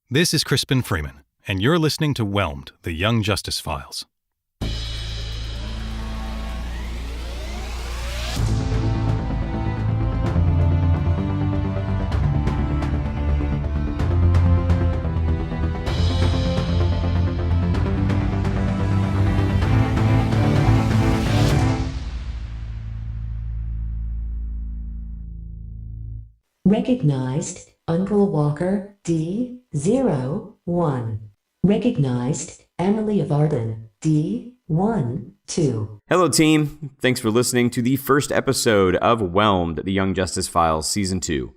This is Crispin Freeman, and you're listening to Whelmed, the Young Justice Files. Recognized, Uncle Walker, D01. Recognized, Emily of Arden, D12. Hello, team. Thanks for listening to the first episode of Whelmed, the Young Justice Files, Season 2.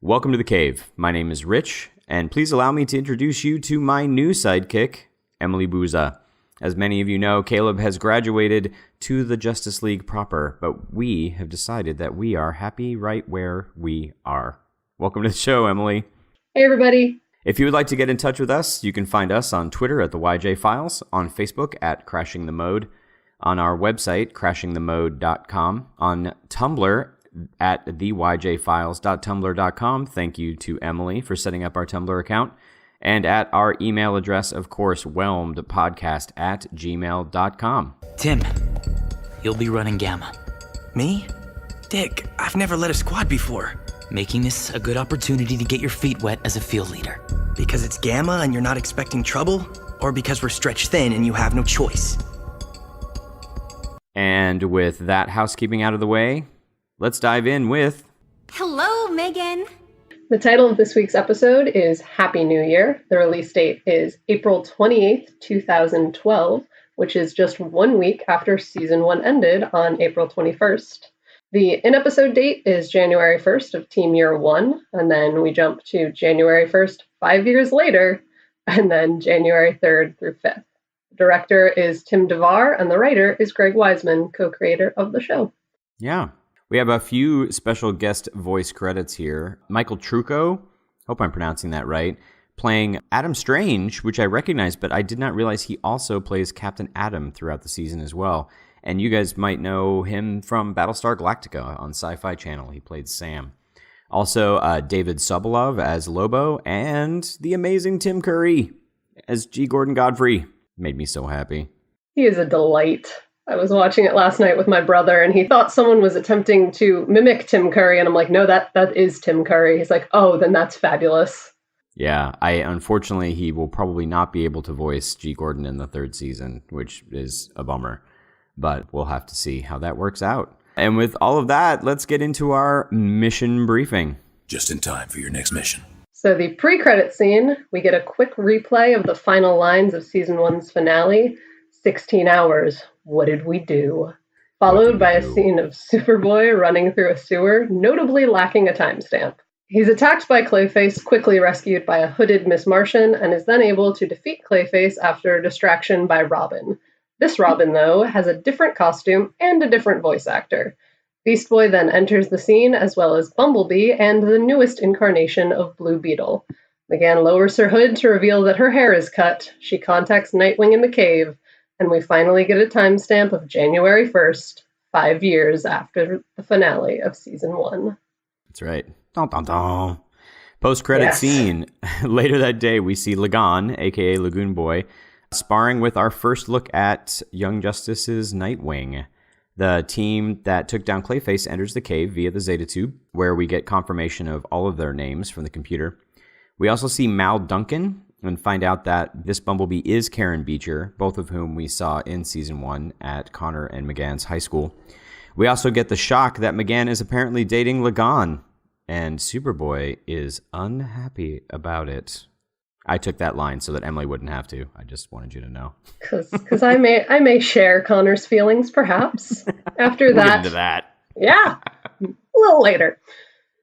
Welcome to the cave. My name is Rich, and please allow me to introduce you to my new sidekick, Emily Booza. As many of you know, Caleb has graduated to the Justice League proper, but we have decided that we are happy right where we are. Welcome to the show, Emily. Hey, everybody. If you would like to get in touch with us, you can find us on Twitter at the YJ Files, on Facebook at Crashing the Mode, on our website, crashingthemode.com, on Tumblr at theyjfiles.tumblr.com. Thank you to Emily for setting up our Tumblr account. And at our email address, of course, whelmedpodcast@gmail.com. Tim, you'll be running Gamma. Me? Dick, I've never led a squad before. Making this a good opportunity to get your feet wet as a field leader. Because it's Gamma and you're not expecting trouble? Or because we're stretched thin and you have no choice? And with that housekeeping out of the way, let's dive in with... Hello, Megan. The title of this week's episode is Happy New Year. The release date is April 28th, 2012, which is just 1 week after Season 1 ended on April 21st. The in-episode date is January 1st of Team Year 1, and then we jump to January 1st 5 years later, and then January 3rd through 5th. The director is Tim DeVar, and the writer is Greg Wiseman, co-creator of the show. Yeah. We have a few special guest voice credits here. Michael Trucco, hope I'm pronouncing that right, playing Adam Strange, which I recognize, but I did not realize he also plays Captain Atom throughout the season as well. And you guys might know him from Battlestar Galactica on Sci-Fi Channel. He played Sam. Also, David Sobolov as Lobo, and the amazing Tim Curry as G. Gordon Godfrey. Made me so happy. He is a delight. I was watching it last night with my brother, and he thought someone was attempting to mimic Tim Curry, and I'm like, no, that is Tim Curry. He's like, oh, then that's fabulous. Yeah, unfortunately, he will probably not be able to voice G. Gordon in the third season, which is a bummer. But we'll have to see how that works out. And with all of that, let's get into our mission briefing. Just in time for your next mission. So the pre-credit scene, we get a quick replay of the final lines of Season 1's finale, 16 hours. What did we do? Followed by a scene of Superboy running through a sewer, notably lacking a timestamp. He's attacked by Clayface, quickly rescued by a hooded Miss Martian, and is then able to defeat Clayface after a distraction by Robin. This Robin, though, has a different costume and a different voice actor. Beast Boy then enters the scene, as well as Bumblebee and the newest incarnation of Blue Beetle. McGann lowers her hood to reveal that her hair is cut. She contacts Nightwing in the cave, and we finally get a timestamp of January 1st, 5 years after the finale of Season 1. That's right. Dun, dun, dun. Post-credit scene. Later that day, we see Lagoon, a.k.a. Lagoon Boy, sparring with our first look at Young Justice's Nightwing. The team that took down Clayface enters the cave via the Zeta Tube, where we get confirmation of all of their names from the computer. We also see Mal Duncan, and find out that this Bumblebee is Karen Beecher, both of whom we saw in Season 1 at Connor and McGann's high school. We also get the shock that McGann is apparently dating Lagoon, and Superboy is unhappy about it. I took that line so that Emily wouldn't have to. I just wanted you to know. Because I may share Connor's feelings, perhaps. After that. We'll get into that. Yeah, a little later.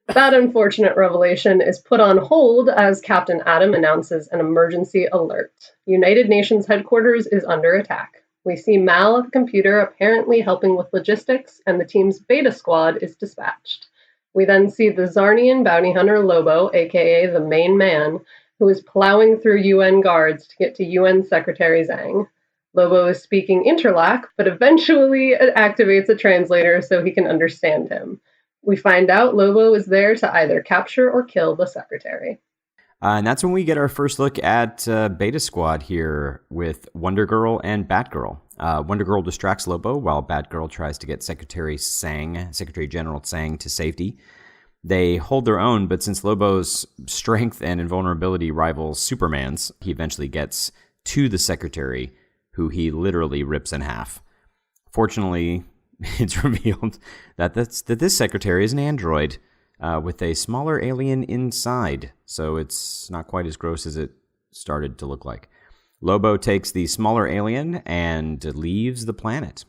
That unfortunate revelation is put on hold as Captain Atom announces an emergency alert. United Nations headquarters is under attack. We see Mal at the computer apparently helping with logistics, and the team's beta squad is dispatched. We then see the Zarnian bounty hunter Lobo, aka the main man, who is plowing through UN guards to get to UN Secretary Zhang. Lobo is speaking Interlac, but eventually it activates a translator so he can understand him. We find out Lobo is there to either capture or kill the secretary. And that's when we get our first look at Beta Squad here with Wonder Girl and Batgirl. Wonder Girl distracts Lobo while Batgirl tries to get Secretary General Tsang to safety. They hold their own, but since Lobo's strength and invulnerability rivals Superman's, he eventually gets to the Secretary, who he literally rips in half. Fortunately, it's revealed that this Secretary is an android with a smaller alien inside, so it's not quite as gross as it started to look like. Lobo takes the smaller alien and leaves the planet.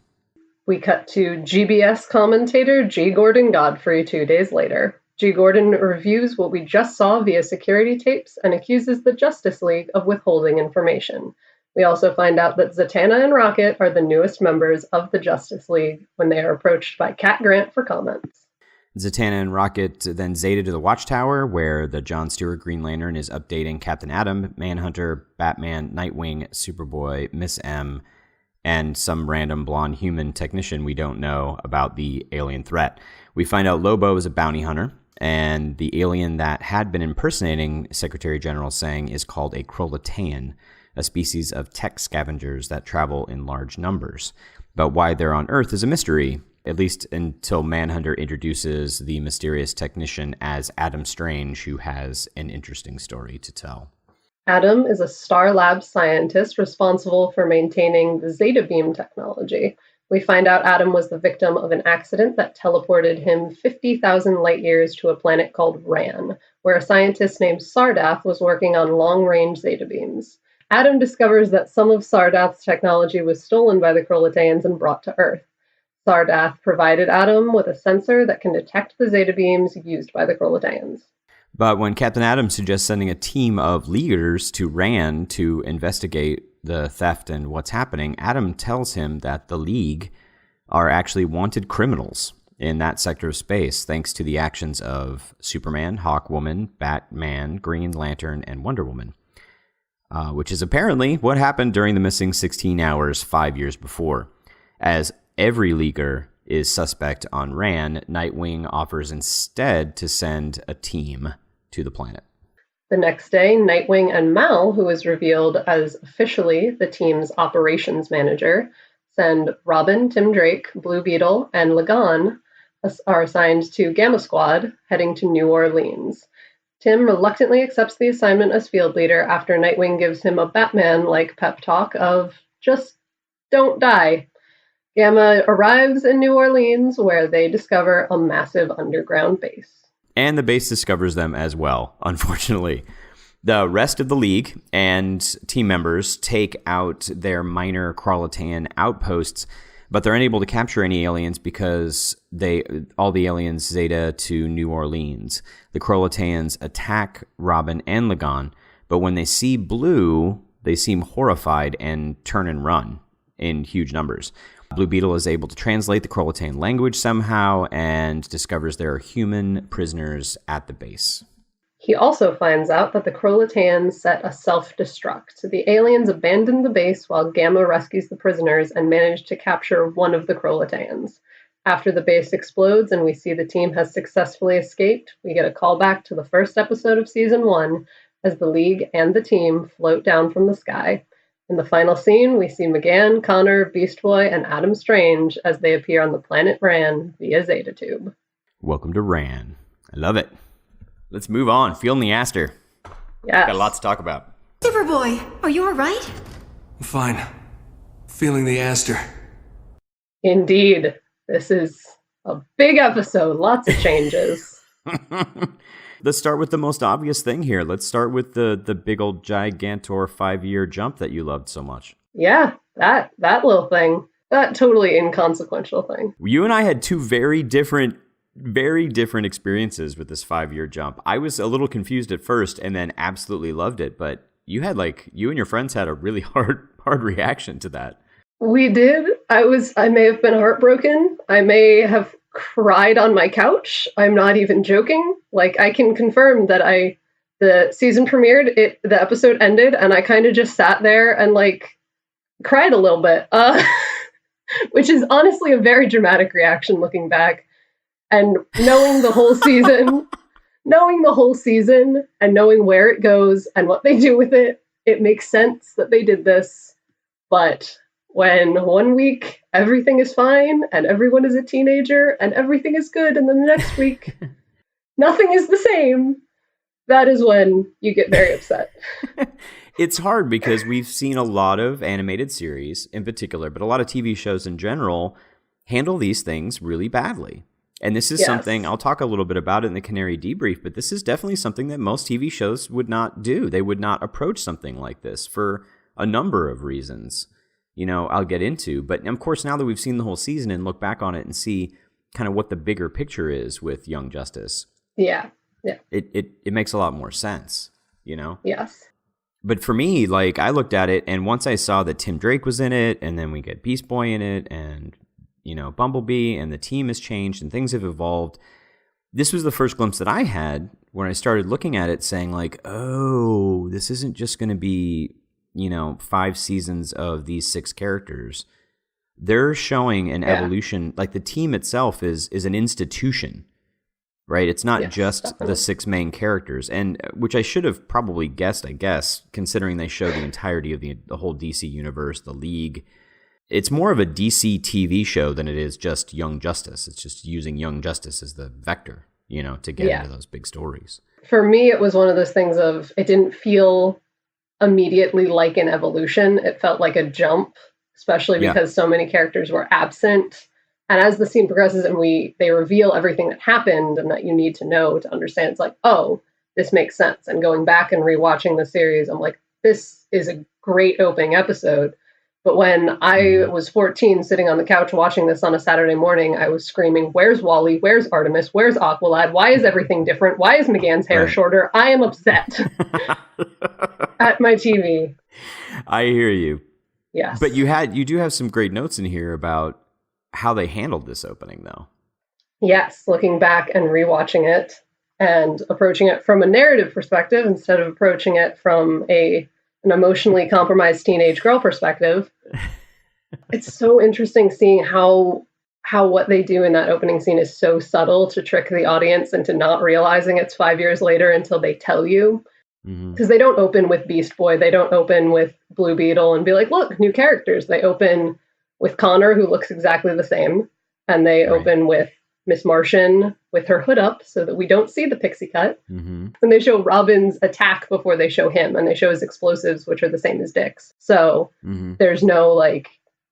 We cut to GBS commentator G. Gordon Godfrey 2 days later. G. Gordon reviews what we just saw via security tapes and accuses the Justice League of withholding information. We also find out that Zatanna and Rocket are the newest members of the Justice League when they are approached by Cat Grant for comments. Zatanna and Rocket then Zeta to the Watchtower, where the John Stewart Green Lantern is updating Captain Atom, Manhunter, Batman, Nightwing, Superboy, Miss M, and some random blonde human technician we don't know about the alien threat. We find out Lobo is a bounty hunter, and the alien that had been impersonating Secretary General Tsang is called a Krolataean, a species of tech scavengers that travel in large numbers. But why they're on Earth is a mystery, at least until Manhunter introduces the mysterious technician as Adam Strange, who has an interesting story to tell. Adam is a Star Labs scientist responsible for maintaining the Zeta Beam technology. We find out Adam was the victim of an accident that teleported him 50,000 light years to a planet called Ran, where a scientist named Sardath was working on long-range Zeta Beams. Adam discovers that some of Sardath's technology was stolen by the Krolataeans and brought to Earth. Sardath provided Adam with a sensor that can detect the Zeta Beams used by the Krolataeans. But when Captain Atom suggests sending a team of Leaguers to Ran to investigate the theft and what's happening, Adam tells him that the League are actually wanted criminals in that sector of space, thanks to the actions of Superman, Hawkwoman, Batman, Green Lantern, and Wonder Woman, which is apparently what happened during the missing 16 hours 5 years before. As every Leaguer is suspect on Ran, Nightwing offers instead to send a team to the planet. The next day, Nightwing and Mal, who is revealed as officially the team's operations manager, send Robin, Tim Drake, Blue Beetle, and Lagan are assigned to Gamma Squad, heading to New Orleans. Tim reluctantly accepts the assignment as field leader after Nightwing gives him a Batman-like pep talk of, just don't die. Gamma arrives in New Orleans, where they discover a massive underground base. And the base discovers them as well, unfortunately. The rest of the League and team members take out their minor Krolataean outposts, but they're unable to capture any aliens because all the aliens Zeta to New Orleans. The Krolataeans attack Robin and Lagan, but when they see Blue, they seem horrified and turn and run in huge numbers. Blue Beetle is able to translate the Krolataean language somehow and discovers there are human prisoners at the base. He also finds out that the Krolataeans set a self-destruct. The aliens abandon the base while Gamma rescues the prisoners and manage to capture one of the Krolataeans. After the base explodes and we see the team has successfully escaped, we get a callback to the first episode of Season 1 as the League and the team float down from the sky. In the final scene, we see McGann, Connor, Beast Boy, and Adam Strange as they appear on the planet Ran via Zeta Tube. Welcome to Ran. I love it. Let's move on. Feeling the Aster. Yes. Got a lot to talk about. Superboy, are you alright? I'm fine. Feeling the Aster. Indeed. This is a big episode. Lots of changes. Let's start with the most obvious thing here. Let's start with the big old Gigantor 5-year jump that you loved so much. Yeah, that little thing. That totally inconsequential thing. You and I had two very different experiences with this 5-year jump. I was a little confused at first and then absolutely loved it, but you and your friends had a really hard reaction to that. We did. I may have been heartbroken. I may have cried on my couch. I'm not even joking. I can confirm that the season premiered, the episode ended, and I kind of just sat there and cried a little bit, which is honestly a very dramatic reaction looking back. And knowing the whole season, knowing the whole season and knowing where it goes and what they do with it, it makes sense that they did this. But when one week everything is fine and everyone is a teenager and everything is good, and then the next week nothing is the same, that is when you get very upset. It's hard because we've seen a lot of animated series in particular, but a lot of TV shows in general handle these things really badly. And this is something, I'll talk a little bit about it in the Canary debrief, but this is definitely something that most TV shows would not do. They would not approach something like this for a number of reasons, I'll get into. But of course, now that we've seen the whole season and look back on it and see kind of what the bigger picture is with Young Justice. Yeah. It makes a lot more sense, Yes. But for me, like, I looked at it, and once I saw that Tim Drake was in it, and then we get Beast Boy in it, and, Bumblebee, and the team has changed, and things have evolved, this was the first glimpse that I had when I started looking at it, saying, like, oh, this isn't just going to be, 5 seasons of these 6 characters. They're showing an evolution, like, the team itself is an institution. Right, it's not just definitely the 6 main characters, and which I should have probably guessed, I guess, considering they show the entirety of the whole DC universe, the League. It's more of a DC TV show than it is just Young Justice. It's just using Young Justice as the vector, to get into those big stories. For me, it was one of those things of, it didn't feel immediately like an evolution. It felt like a jump, especially because so many characters were absent. And as the scene progresses and they reveal everything that happened and that you need to know to understand, it's like, oh, this makes sense. And going back and rewatching the series, I'm like, this is a great opening episode. But when I was 14, sitting on the couch watching this on a Saturday morning, I was screaming, where's Wally? Where's Artemis? Where's Aqualad? Why is everything different? Why is McGann's hair shorter? I am upset at my TV. I hear you. Yes. But you do have some great notes in here about how they handled this opening, though. Yes, looking back and rewatching it and approaching it from a narrative perspective instead of approaching it from an emotionally compromised teenage girl perspective. It's so interesting seeing how what they do in that opening scene is so subtle to trick the audience into not realizing it's 5 years later until they tell you. Because they don't open with Beast Boy, they don't open with Blue Beetle and be like, look, new characters. They open with Connor, who looks exactly the same, and they open with Miss Martian with her hood up so that we don't see the pixie cut. And they show Robin's attack before they show him, and they show his explosives, which are the same as Dick's. So there's no like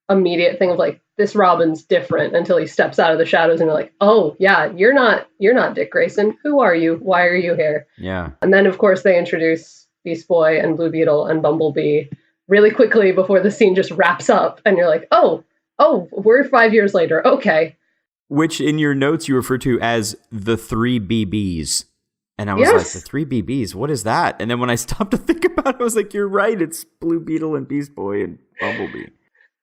immediate thing of like, this Robin's different until he steps out of the shadows and you're like, oh yeah, you're not Dick Grayson. Who are you? Why are you here? Yeah. And then of course they introduce Beast Boy and Blue Beetle and Bumblebee really quickly before the scene just wraps up, and you're like, oh, we're 5 years later. Okay. Which in your notes you refer to as the 3 BBs. And I was like, the 3 BBs, what is that? And then when I stopped to think about it, I was like, you're right, it's Blue Beetle and Beast Boy and Bumblebee.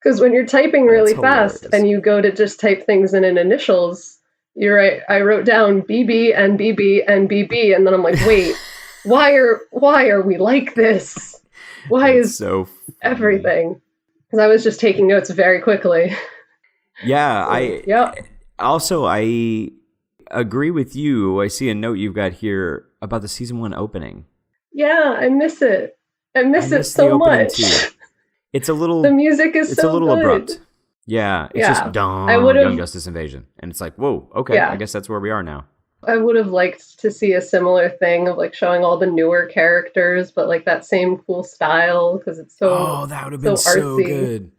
Because when you're typing really fast and you go to just type things in initials, you're right. I wrote down BB and BB and BB, and then I'm like, wait, why are we like this? Why is so everything? Because I was just taking notes very quickly. Yeah, I agree with you. I see a note you've got here about the season 1 opening. Yeah, I miss it. I miss it so much. Too. It's a little. The music is so little good. Abrupt. Yeah, it's just Young Justice Invasion, and it's like, whoa, okay, I guess that's where we are now. I would have liked to see a similar thing of like showing all the newer characters, but like that same cool style, because it's so that would have been so good.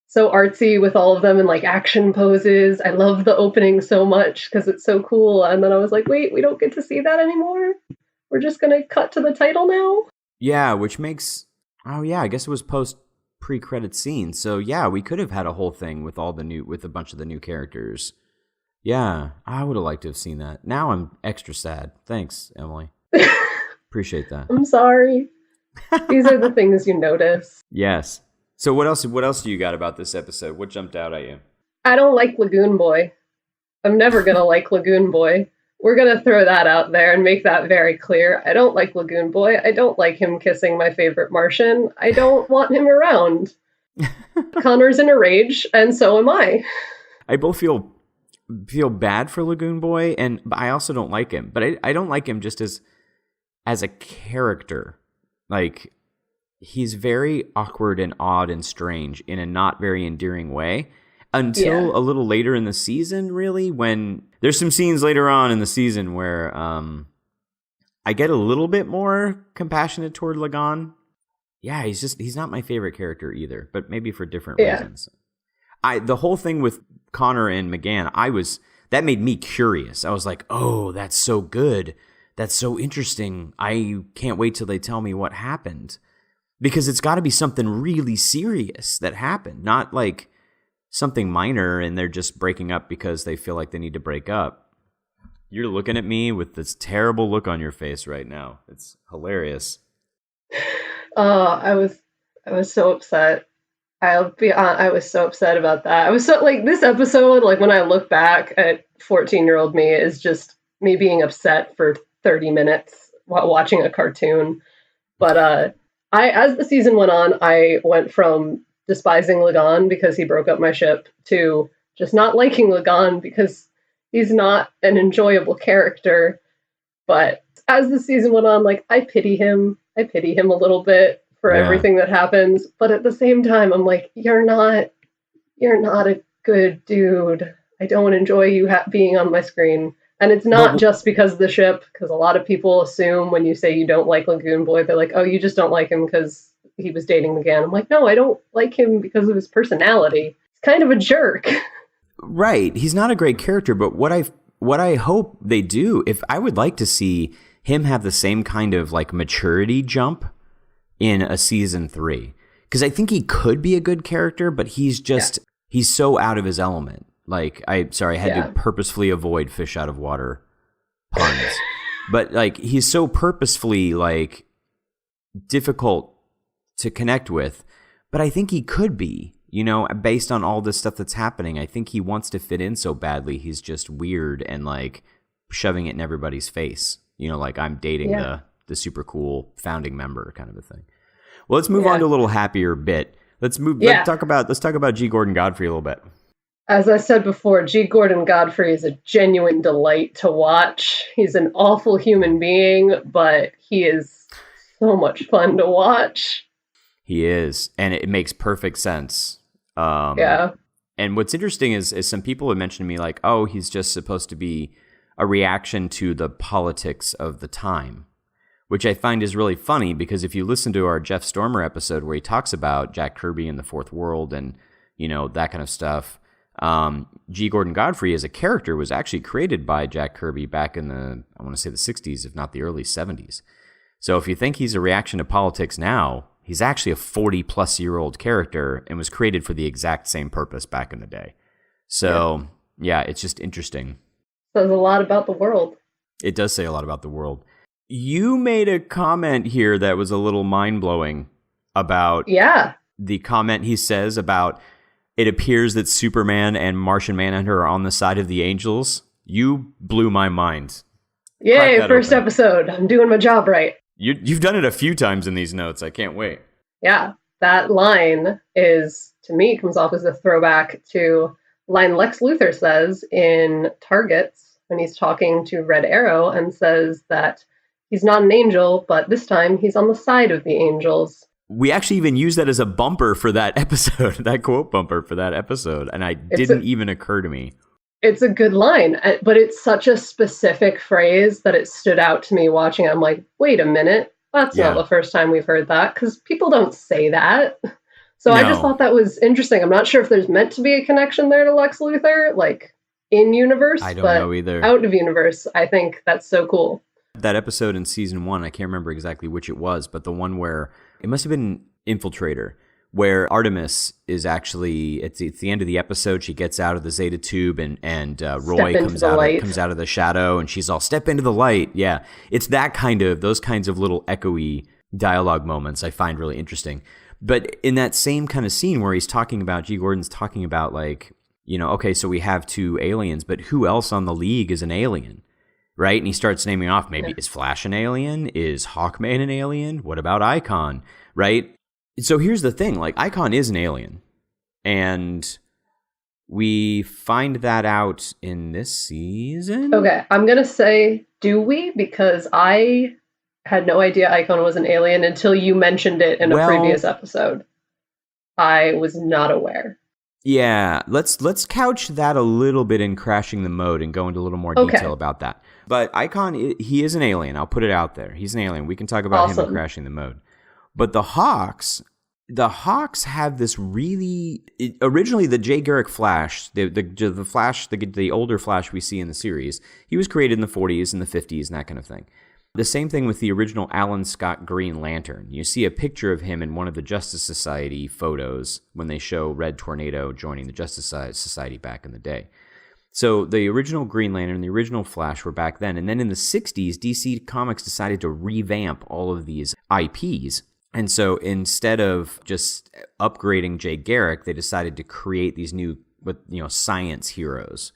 So artsy with all of them in like action poses. I love the opening so much because it's so cool. And then I was like, wait, we don't get to see that anymore. We're just gonna cut to the title now. Yeah, which makes I guess it was pre-credit scene. So yeah, we could have had a whole thing with a bunch of the new characters. Yeah, I would have liked to have seen that. Now I'm extra sad. Thanks, Emily. Appreciate that. I'm sorry. These are the things you notice. Yes. So what else do you got about this episode? What jumped out at you? I don't like Lagoon Boy. I'm never going to like Lagoon Boy. We're going to throw that out there and make that very clear. I don't like Lagoon Boy. I don't like him kissing my favorite Martian. I don't want him around. Connor's in a rage, and so am I. I both feel feel bad for Lagoon Boy, but I also don't like him. But I don't like him just as a character. Like, he's very awkward and odd and strange in a not very endearing way. Until a little later in the season, really, when there's some scenes later on in the season where I get a little bit more compassionate toward Lagan. Yeah, he's not my favorite character either, but maybe for different reasons. The whole thing with Connor and McGann, that made me curious. I was like, oh, that's so good. That's so interesting. I can't wait till they tell me what happened. Because it's got to be something really serious that happened, not like something minor and they're just breaking up because they feel like they need to break up. You're looking at me with this terrible look on your face right now. It's hilarious. I was so upset. I'll be honest, I was so upset about that. I was so, like, this episode, like, when I look back at 14-year-old me, is just me being upset for 30 minutes while watching a cartoon. But as the season went on, I went from despising Lagan because he broke up my ship to just not liking Lagan because he's not an enjoyable character. But as the season went on, like, I pity him a little bit for everything that happens. But at the same time, I'm like, you're not a good dude. I don't enjoy you being on my screen. And it's not just because of the ship, because a lot of people assume when you say you don't like Lagoon Boy, they're like, oh, you just don't like him because he was dating McGann. I'm like, no, I don't like him because of his personality. He's kind of a jerk. Right. He's not a great character, but what I hope they do, if I would like to see him have the same kind of like maturity jump in a season 3. Because I think he could be a good character, but he's so out of his element. Like, I had to purposefully avoid fish out of water puns. But like, he's so purposefully like difficult to connect with, but I think he could be, based on all this stuff that's happening. I think he wants to fit in so badly. He's just weird and like shoving it in everybody's face, like I'm dating the super cool founding member kind of a thing. Well, let's move on to a little happier bit. Let's talk about G. Gordon Godfrey a little bit. As I said before, G. Gordon Godfrey is a genuine delight to watch. He's an awful human being, but he is so much fun to watch. He is, and it makes perfect sense. And what's interesting is some people have mentioned to me like, oh, he's just supposed to be a reaction to the politics of the time, which I find is really funny because if you listen to our Jeff Stormer episode where he talks about Jack Kirby and the Fourth World and, that kind of stuff, G. Gordon Godfrey as a character was actually created by Jack Kirby back in I want to say the 60s, if not the early 70s. So if you think he's a reaction to politics now, he's actually a 40-plus-year-old character and was created for the exact same purpose back in the day. So, it's just interesting. Says a lot about the world. It does say a lot about the world. You made a comment here that was a little mind-blowing about the comment he says about it appears that Superman and Martian Manhunter are on the side of the angels. You blew my mind. Yay, first episode. I'm doing my job right. You've done it a few times in these notes. I can't wait. Yeah, that line to me, comes off as a throwback to a line Lex Luthor says in Targets when he's talking to Red Arrow and says that he's not an angel, but this time he's on the side of the angels. We actually even used that as a bumper for that episode, that quote bumper for that episode, and it didn't even occur to me. It's a good line, but it's such a specific phrase that it stood out to me watching it. I'm like, wait a minute, that's not the first time we've heard that, because people don't say that. So I just thought that was interesting. I'm not sure if there's meant to be a connection there to Lex Luthor, like in universe, I don't know either. Out of universe, I think that's so cool. That episode in season 1, I can't remember exactly which it was, but the one where it must have been Infiltrator, where Artemis is actually at the end of the episode, she gets out of the Zeta tube and Roy comes out of the shadow and she's all, step into the light. Yeah, it's those kinds of little echoey dialogue moments I find really interesting. But in that same kind of scene where G. Gordon's talking about like, okay, so we have 2 aliens, but who else on the League is an alien? Right? And he starts naming off, maybe is Flash an alien? Is Hawkman an alien? What about Icon? Right? So here's the thing, like Icon is an alien. And We find that out in this season. Okay, I'm going to say, do we? Because I had no idea Icon was an alien until you mentioned it in a previous episode. I was not aware. Yeah, let's couch that a little bit in Crashing the Mode and go into a little more detail about that. But Icon, he is an alien. I'll put it out there. He's an alien. We can talk about him in Crashing the Mode. But the Hawks have this really... originally, the Jay Garrick Flash, the Flash, the older Flash we see in the series, he was created in the 40s and the 50s and that kind of thing. The same thing with the original Alan Scott Green Lantern. You see a picture of him in one of the Justice Society photos when they show Red Tornado joining the Justice Society back in the day. So the original Green Lantern and the original Flash were back then. And then in the 60s, DC Comics decided to revamp all of these IPs. And so instead of just upgrading Jay Garrick, they decided to create these new, science heroes,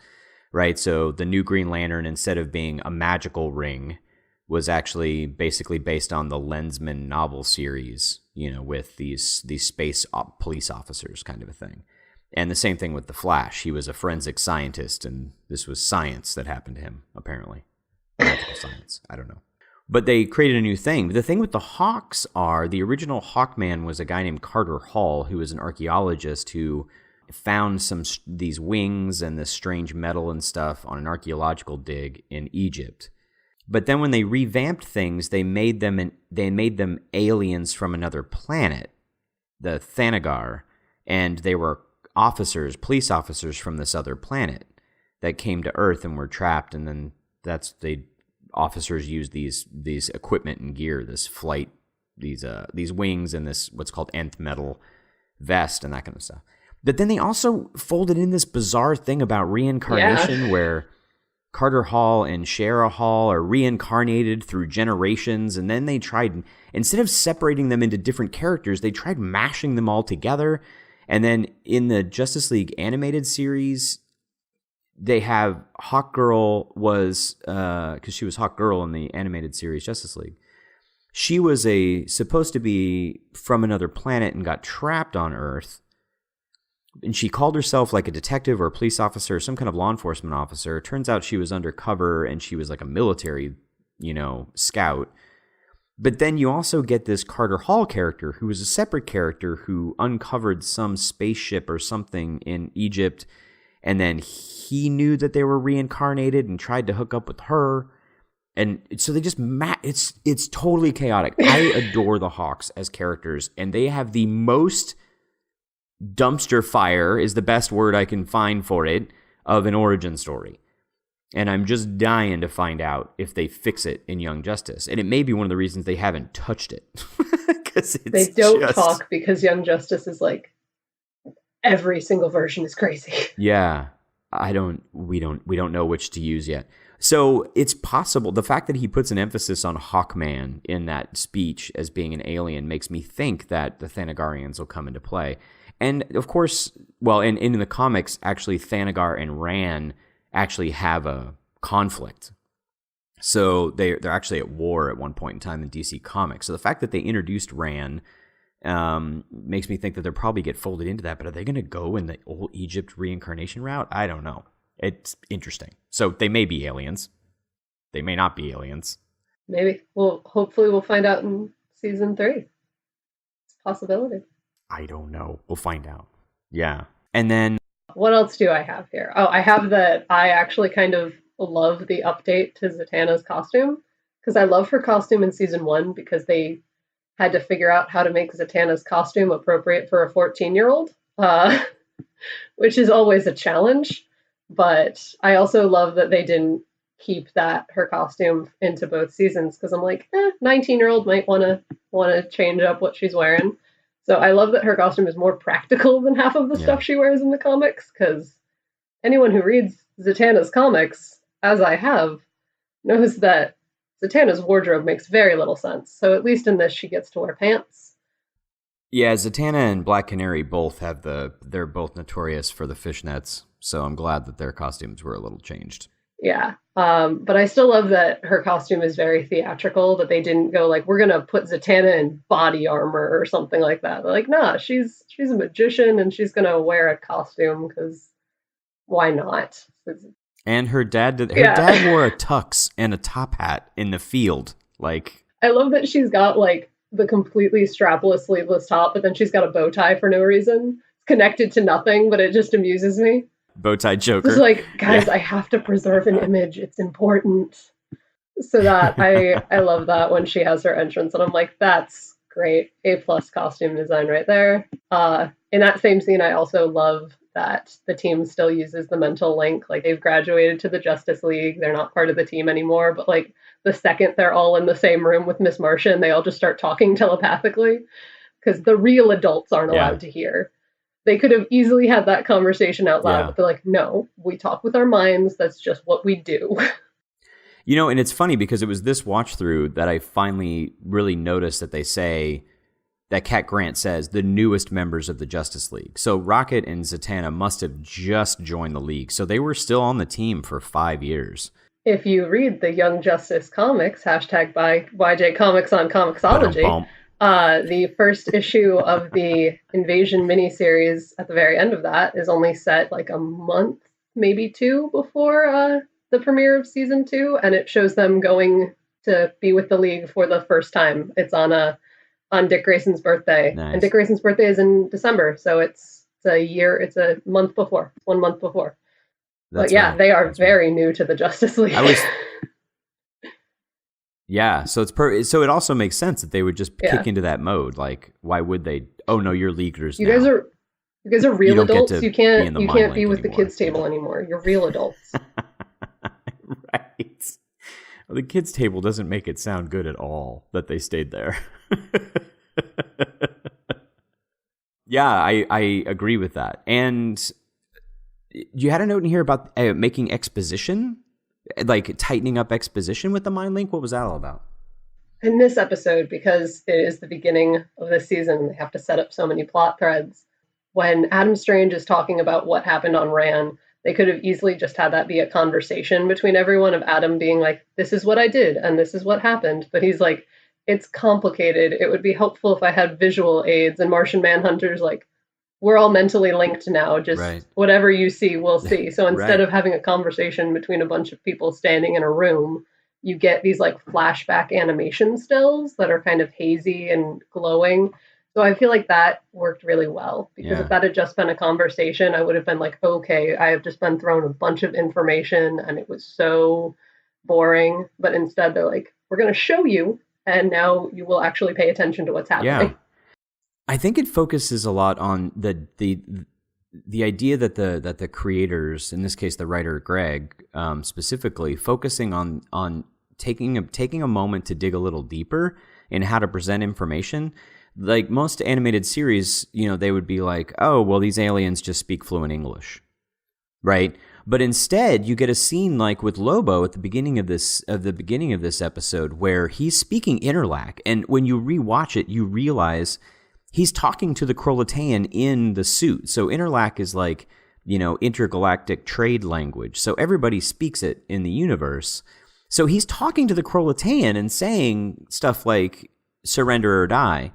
right? So the new Green Lantern, instead of being a magical ring, was actually basically based on the Lensman novel series, with these space police officers kind of a thing. And the same thing with the Flash. He was a forensic scientist, and this was science that happened to him, apparently. Magical science. I don't know. But they created a new thing. The thing with the Hawks the original Hawkman was a guy named Carter Hall, who was an archaeologist who found these wings and this strange metal and stuff on an archaeological dig in Egypt. But then when they revamped things, they made them aliens from another planet, the Thanagar, and they were police officers from this other planet that came to Earth and were trapped, and then officers used these equipment and gear, this flight, these wings and this what's called nth metal vest and that kind of stuff. But then they also folded in this bizarre thing about reincarnation where Carter Hall and Shara Hall are reincarnated through generations, and then they tried, instead of separating them into different characters, they tried mashing them all together. And then in the Justice League animated series, they have Hawkgirl was, because she was Hawkgirl in the animated series Justice League, she was supposed to be from another planet and got trapped on Earth. And she called herself like a detective or a police officer or some kind of law enforcement officer. It turns out she was undercover and she was like a military, scout. But then you also get this Carter Hall character who was a separate character who uncovered some spaceship or something in Egypt. And then he knew that they were reincarnated and tried to hook up with her. And so they just, it's totally chaotic. I adore the Hawks as characters, and they have the most dumpster fire is the best word I can find for it of an origin story. And I'm just dying to find out if they fix it in Young Justice. And it may be one of the reasons they haven't touched it. They don't talk because Young Justice is like, every single version is crazy. Yeah. We don't know which to use yet. So it's possible. The fact that he puts an emphasis on Hawkman in that speech as being an alien makes me think that the Thanagarians will come into play. And of course, in the comics, actually Thanagar and Ran actually have a conflict. So they're actually at war at one point in time in DC Comics. So the fact that they introduced Ran makes me think that they'll probably get folded into that. But are they going to go in the old Egypt reincarnation route? I don't know. It's interesting. So they may be aliens. They may not be aliens. Maybe. Well, hopefully we'll find out in season 3. It's a possibility. I don't know. We'll find out. Yeah. And then... what else do I have here? Oh, I have that I actually kind of love the update to Zatanna's costume. Because I love her costume in season 1 because they had to figure out how to make Zatanna's costume appropriate for a 14-year-old. Which is always a challenge. But I also love that they didn't keep her costume into both seasons. Because I'm like, 19-year-old might want to change up what she's wearing. So I love that her costume is more practical than half of the stuff she wears in the comics, because anyone who reads Zatanna's comics, as I have, knows that Zatanna's wardrobe makes very little sense. So at least in this, she gets to wear pants. Yeah, Zatanna and Black Canary both have they're both notorious for the fishnets, so I'm glad that their costumes were a little changed. Yeah. But I still love that her costume is very theatrical, that they didn't go like, we're going to put Zatanna in body armor or something like that. They're like, nah, she's a magician and she's going to wear a costume because why not? And her dad dad wore a tux and a top hat in the field. Like, I love that she's got like the completely strapless, sleeveless top, but then she's got a bow tie for no reason. It's connected to nothing, but it just amuses me. bow tie Joker. Just like, guys, I have to preserve an image. It's important. So that I love that when she has her entrance, and I'm like, that's great. A+ costume design right there. In that same scene, I also love that the team still uses the mental link. Like, they've graduated to the Justice League. They're not part of the team anymore, but like the second they're all in the same room with Miss Martian, they all just start talking telepathically because the real adults aren't allowed to hear. They could have easily had that conversation out loud, but they're like, no, we talk with our minds. That's just what we do. You know, and it's funny because it was this watch through that I finally really noticed that they say that Cat Grant says the newest members of the Justice League. So Rocket and Zatanna must have just joined the League. So they were still on the team for 5 years. If you read the Young Justice comics, hashtag by YJ Comics on Comixology, the first issue of the Invasion miniseries at the very end of that is only set like a month, maybe 2 before the premiere of season 2, and it shows them going to be with the League for the first time. It's on Dick Grayson's birthday, and Dick Grayson's birthday is in December, so it's a month before, 1 month before. But yeah, they are very new to the Justice League. Yeah, so so it also makes sense that they would just kick into that mode. Like, why would they? Oh no, you're leaguers now. You guys are real adults. You can't be with the kids table anymore. You're real adults. Right. Well, the kids table doesn't make it sound good at all that they stayed there. Yeah, I agree with that. And you had a note in here about making exposition, like tightening up exposition with the mind link. What was that all about? In this episode, because it is the beginning of this season, they have to set up so many plot threads. When Adam Strange is talking about what happened on Ran, they could have easily just had that be a conversation between everyone of Adam being like, this is what I did and this is what happened. But he's like, it's complicated. It would be helpful if I had visual aids. And Martian Manhunter's like, we're all mentally linked now. Just whatever you see, we'll see. So instead of having a conversation between a bunch of people standing in a room, you get these like flashback animation stills that are kind of hazy and glowing. So I feel like that worked really well, because if that had just been a conversation, I would have been like, okay, I have just been thrown a bunch of information and it was so boring. But instead they're like, we're going to show you, and now you will actually pay attention to what's happening. Yeah. I think it focuses a lot on the idea that the creators, in this case the writer Greg, specifically focusing on taking a moment to dig a little deeper in how to present information. Like most animated series, you know, they would be like, oh, well, these aliens just speak fluent English, right? But instead, you get a scene like with Lobo at the beginning of this episode where he's speaking Interlac, and when you rewatch it, you realize he's talking to the Krolataean in the suit. So Interlac is like, you know, intergalactic trade language. So everybody speaks it in the universe. So he's talking to the Krolataean and saying stuff like surrender or die.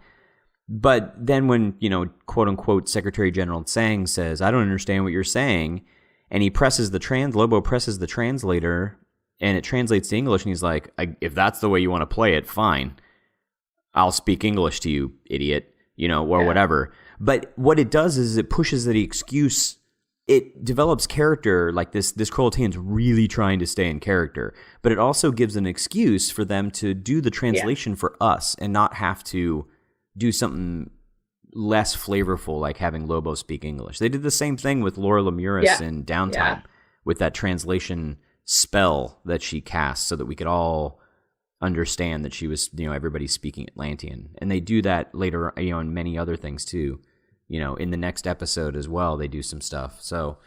But then when, you know, quote unquote, Secretary General Tsang says, I don't understand what you're saying, and he presses Lobo presses the translator, and it translates to English, and he's like, if that's the way you want to play it, fine. I'll speak English to you, idiot, you know, or whatever. But what it does is it pushes the excuse. It develops character, like this Krolataean's really trying to stay in character, but it also gives an excuse for them to do the translation for us and not have to do something less flavorful, like having Lobo speak English. They did the same thing with Laura Lemuris in Downtime with that translation spell that she cast so that we could all understand that she was, you know, everybody speaking Atlantean. And they do that later, you know, in many other things too. You know, in the next episode as well, they do some stuff. So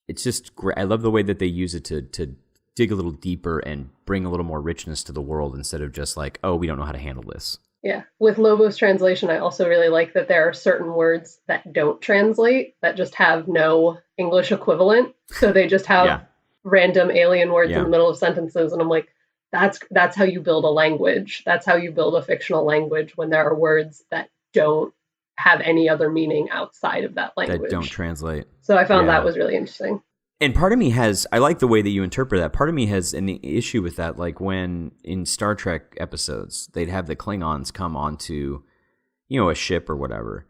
it's just great. I love the way that they use it to dig a little deeper and bring a little more richness to the world instead of just like, oh, we don't know how to handle this. Yeah. With Lobo's translation, I also really like that there are certain words that don't translate, that just have no English equivalent. So they just have random alien words in the middle of sentences. And I'm like, that's how you build a language. That's how you build a fictional language, when there are words that don't have any other meaning outside of that language. That don't translate. So I found that was really interesting. And part of me I like the way that you interpret that. Part of me has an issue with that, like when in Star Trek episodes, they'd have the Klingons come onto, a ship or whatever,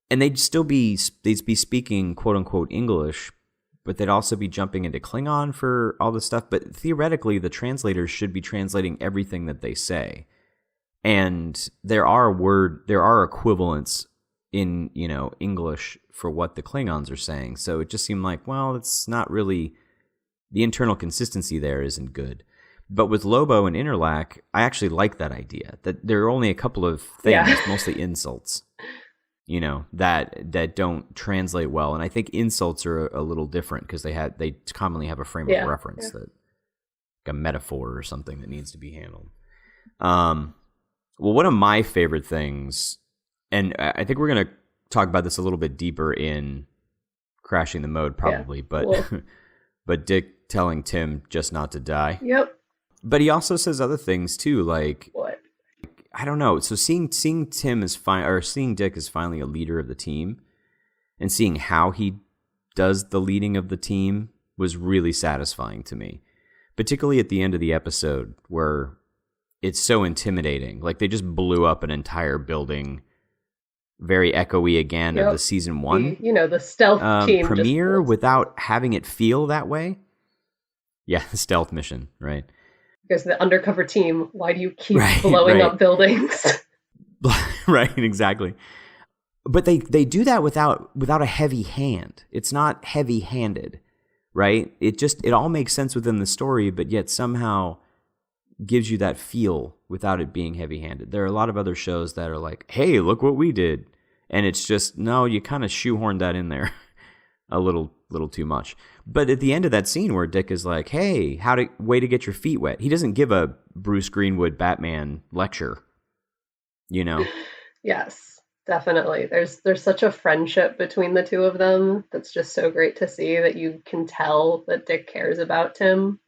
and they'd be speaking quote unquote English, but they'd also be jumping into Klingon for all this stuff. But theoretically, the translators should be translating everything that they say. And there are equivalents in, English for what the Klingons are saying. So it just seemed like, well, it's not really, the internal consistency there isn't good. But with Lobo and Interlac, I actually like that idea, that there are only a couple of things, mostly insults, that don't translate well. And I think insults are a little different because they commonly have a frame of reference, that like a metaphor or something that needs to be handled. Well, one of my favorite things, and I think we're going to talk about this a little bit deeper in Crashing the Mode, probably, but Dick telling Tim just not to die. Yep. But he also says other things too, like what? I don't know. So seeing Tim seeing Dick as finally a leader of the team, and seeing how he does the leading of the team was really satisfying to me, particularly at the end of the episode where it's so intimidating. Like they just blew up an entire building, very echoey again of the season 1. The stealth team premiere without having it feel that way. Yeah, the stealth mission, right? Because the undercover team, why do you keep blowing up buildings? Right, exactly. But they do that without a heavy hand. It's not heavy-handed, right? It all makes sense within the story, but yet somehow gives you that feel without it being heavy-handed. There are a lot of other shows that are like, hey, look what we did. And it's just, no, you kind of shoehorned that in there a little too much. But at the end of that scene where Dick is like, hey, way to get your feet wet. He doesn't give a Bruce Greenwood Batman lecture, Yes, definitely. There's such a friendship between the two of them that's just so great to see, that you can tell that Dick cares about Tim.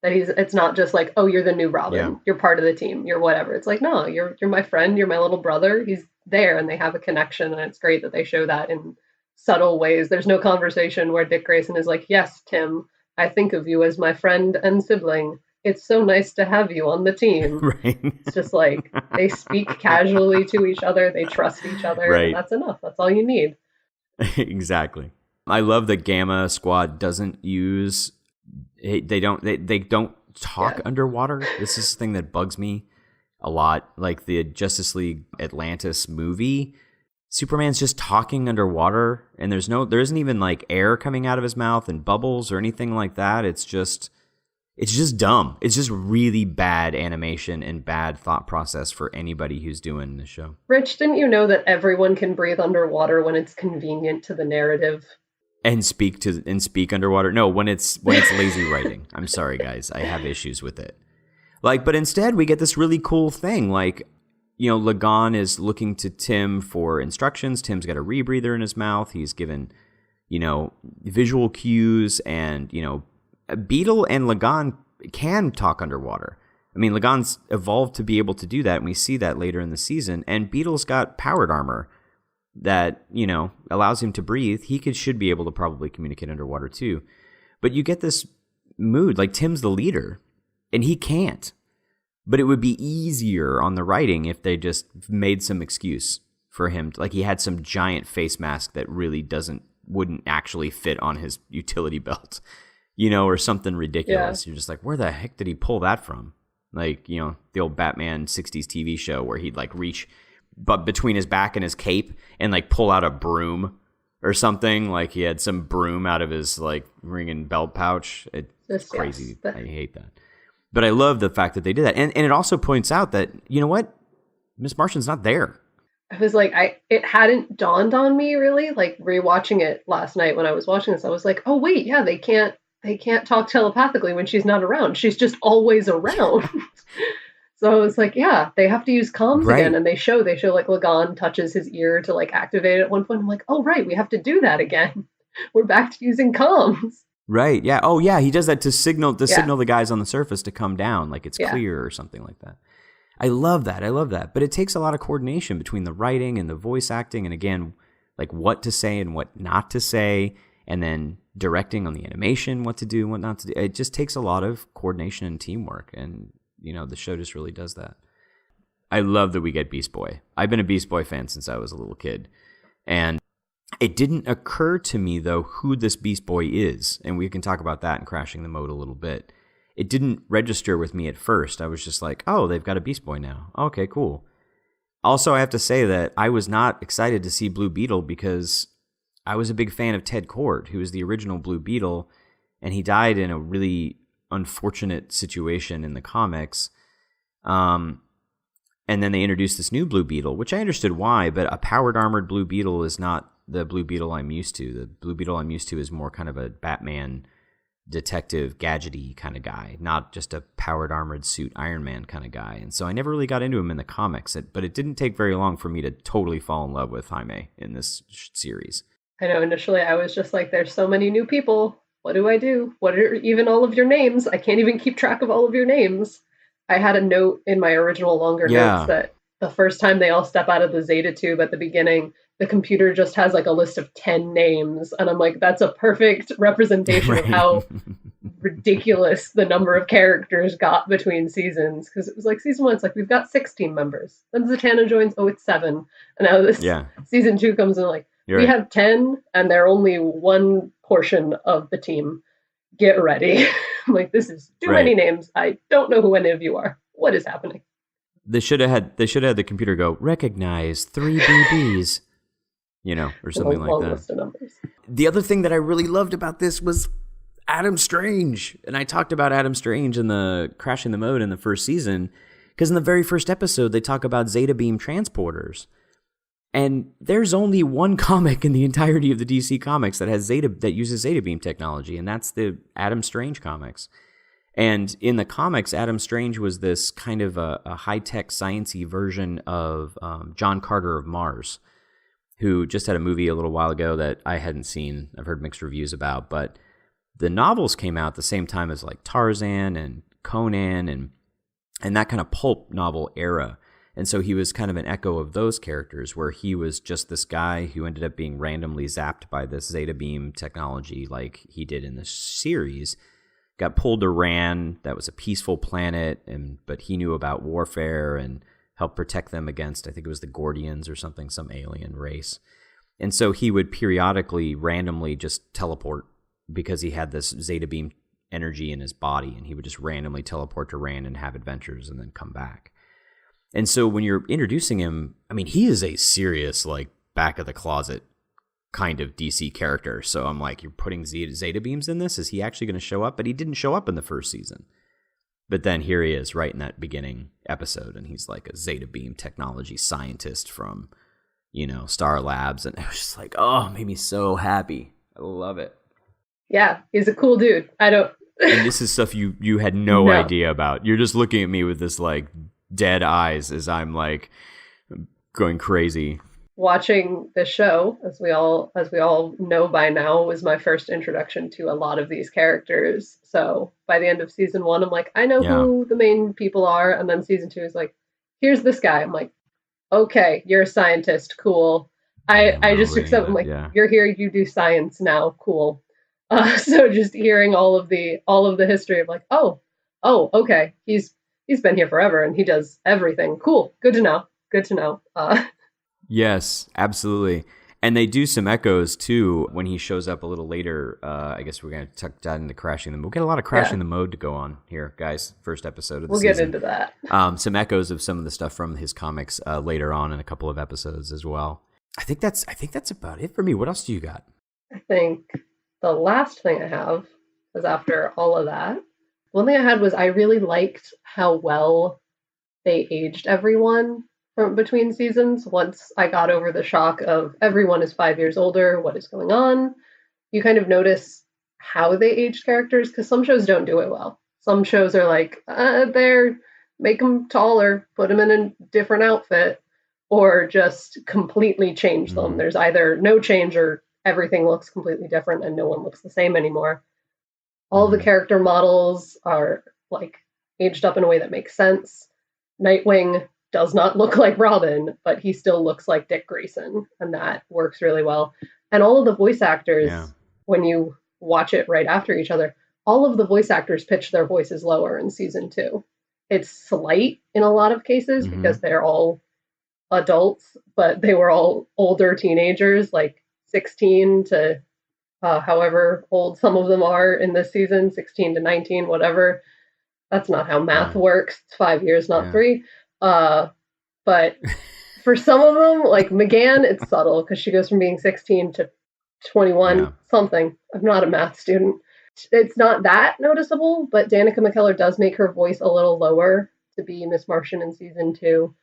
That it's not just like, oh, you're the new Robin. Yeah. You're part of the team. You're whatever. It's like, no, you're my friend. You're my little brother. He's there, and they have a connection, and it's great that they show that in subtle ways. There's no conversation where Dick Grayson is like, yes, Tim, I think of you as my friend and sibling. It's so nice to have you on the team. Right. It's just like they speak casually to each other. They trust each other. Right. And that's enough. That's all you need. Exactly. I love that Gamma Squad doesn't use... They don't talk underwater. This is the thing that bugs me a lot. Like the Justice League Atlantis movie, Superman's just talking underwater, and there isn't even like air coming out of his mouth and bubbles or anything like that. It's just dumb. It's just really bad animation and bad thought process for anybody who's doing the show. Rich, didn't you know that everyone can breathe underwater when it's convenient to the narrative? And speak underwater? No, when it's lazy writing. I'm sorry, guys. I have issues with it. But instead we get this really cool thing. Lagan is looking to Tim for instructions. Tim's got a rebreather in his mouth. He's given, visual cues, and, Beetle and Lagan can talk underwater. I mean, Lagan's evolved to be able to do that, and we see that later in the season. And Beetle's got powered armor that, allows him to breathe. He should be able to probably communicate underwater too. But you get this mood, like Tim's the leader, and he can't. But it would be easier on the writing if they just made some excuse for him. Like he had some giant face mask that really wouldn't actually fit on his utility belt, or something ridiculous. Yeah. You're just like, where the heck did he pull that from? Like, the old Batman 60s TV show where he'd reach but between his back and his cape and pull out a broom or something. Like he had some broom out of his ring and belt pouch. It's crazy. Yes. I hate that. But I love the fact that they did that. And it also points out that, you know what? Miss Martian's not there. I was like, it hadn't dawned on me really, rewatching it last night when I was watching this. I was like, oh wait, yeah, they can't talk telepathically when she's not around. She's just always around. So I was like, yeah, they have to use comms again. And they show Lagan touches his ear to activate it at one point. I'm like, oh, right, we have to do that again. We're back to using comms. Right, yeah. Oh, yeah, he does that to signal the guys on the surface to come down, like it's clear or something like that. I love that. I love that. But it takes a lot of coordination between the writing and the voice acting, and again, like what to say and what not to say, and then directing on the animation, what to do and what not to do. It just takes a lot of coordination and teamwork, and the show just really does that. I love that we get Beast Boy. I've been a Beast Boy fan since I was a little kid, and it didn't occur to me, though, who this Beast Boy is, and we can talk about that in Crashing the Mode a little bit. It didn't register with me at first. I was just like, oh, they've got a Beast Boy now. Okay, cool. Also, I have to say that I was not excited to see Blue Beetle because I was a big fan of Ted Kord, who was the original Blue Beetle, and he died in a really unfortunate situation in the comics. And then they introduced this new Blue Beetle, which I understood why, but a powered armored Blue Beetle is not the Blue Beetle I'm used to. The Blue Beetle I'm used to is more kind of a Batman detective gadgety kind of guy, not just a powered armored suit Iron Man kind of guy. And so I never really got into him in the comics, but it didn't take very long for me to totally fall in love with Jaime in this series. I know initially I was just like, there's so many new people. What do I do? What are even all of your names? I can't even keep track of all of your names. I had a note in my original longer notes that the first time they all step out of the Zeta tube at the beginning, the computer just has like a list of 10 names. And I'm like, that's a perfect representation of how ridiculous the number of characters got between seasons. Because it was like season 1, it's like, we've got 6 team members. Then Zatanna joins, oh, it's 7. And now this season 2 comes in like, we have 10 and they're only one portion of the team. Get ready. I'm like, this is too many names. I don't know who any of you are. What is happening? They should have had the computer go, recognize 3 BBs. Or something like that. List of numbers. The other thing that I really loved about this was Adam Strange. And I talked about Adam Strange in the Crashing the Mode in the first season, because in the very first episode, they talk about Zeta Beam transporters. And there's only one comic in the entirety of the DC comics that uses Zeta Beam technology, and that's the Adam Strange comics. And in the comics, Adam Strange was this kind of a high-tech, science-y version of John Carter of Mars, who just had a movie a little while ago that I hadn't seen. I've heard mixed reviews about, but the novels came out the same time as like Tarzan and Conan and that kind of pulp novel era. And so he was kind of an echo of those characters, where he was just this guy who ended up being randomly zapped by this Zeta Beam technology like he did in the series, got pulled to Ran, that was a peaceful planet, but he knew about warfare and help protect them against, I think it was the Gordians or something, some alien race. And so he would periodically randomly just teleport because he had this Zeta Beam energy in his body, and he would just randomly teleport to Ran and have adventures and then come back. And so when you're introducing him, I mean, he is a serious, like, back of the closet kind of DC character. So I'm like, you're putting Zeta Beams in this? Is he actually going to show up? But he didn't show up in the first season. But then here he is right in that beginning episode, and he's like a Zeta Beam technology scientist from, Star Labs. And I was just like, oh, it made me so happy. I love it. Yeah, he's a cool dude. And this is stuff you had no idea about. You're just looking at me with this, like, dead eyes as I'm, like, going crazy. Watching the show, as we all know by now, was my first introduction to a lot of these characters. So by the end of season 1, I'm like, I know who the main people are. And then season 2 is like, here's this guy. I'm like, okay, you're a scientist. Cool. I just accept. I'm like, you're here. You do science now. Cool. So just hearing all of the history of like, oh, okay, he's been here forever and he does everything. Cool. Good to know. Yes, absolutely. And they do some echoes, too, when he shows up a little later. I guess we're going to tuck that into Crashing the Mode. We'll get a lot of Crashing the Mode to go on here, guys. First episode of the season. We'll get into that. Some echoes of some of the stuff from his comics later on in a couple of episodes as well. I think that's about it for me. What else do you got? I think the last thing I have is after all of that. One thing I had was I really liked how well they aged everyone from between seasons. Once I got over the shock of everyone is 5 years older, what is going on, you kind of notice how they aged characters, because some shows don't do it well. Some shows are like, make them taller, put them in a different outfit, or just completely change them. There's either no change or everything looks completely different and no one looks the same anymore. All the character models are like aged up in a way that makes sense. Nightwing does not look like Robin, but he still looks like Dick Grayson, and that works really well. And all of the voice actors, when you watch it right after each other, all of the voice actors pitch their voices lower in season 2. It's slight in a lot of cases because they're all adults, but they were all older teenagers, like 16 to however old some of them are in this season, 16 to 19, whatever. That's not how math works. It's 5 years, not 3. But for some of them, like McGann, it's subtle because she goes from being 16 to 21 something. I'm not a math student. It's not that noticeable, but Danica McKellar does make her voice a little lower to be Miss Martian in season 2.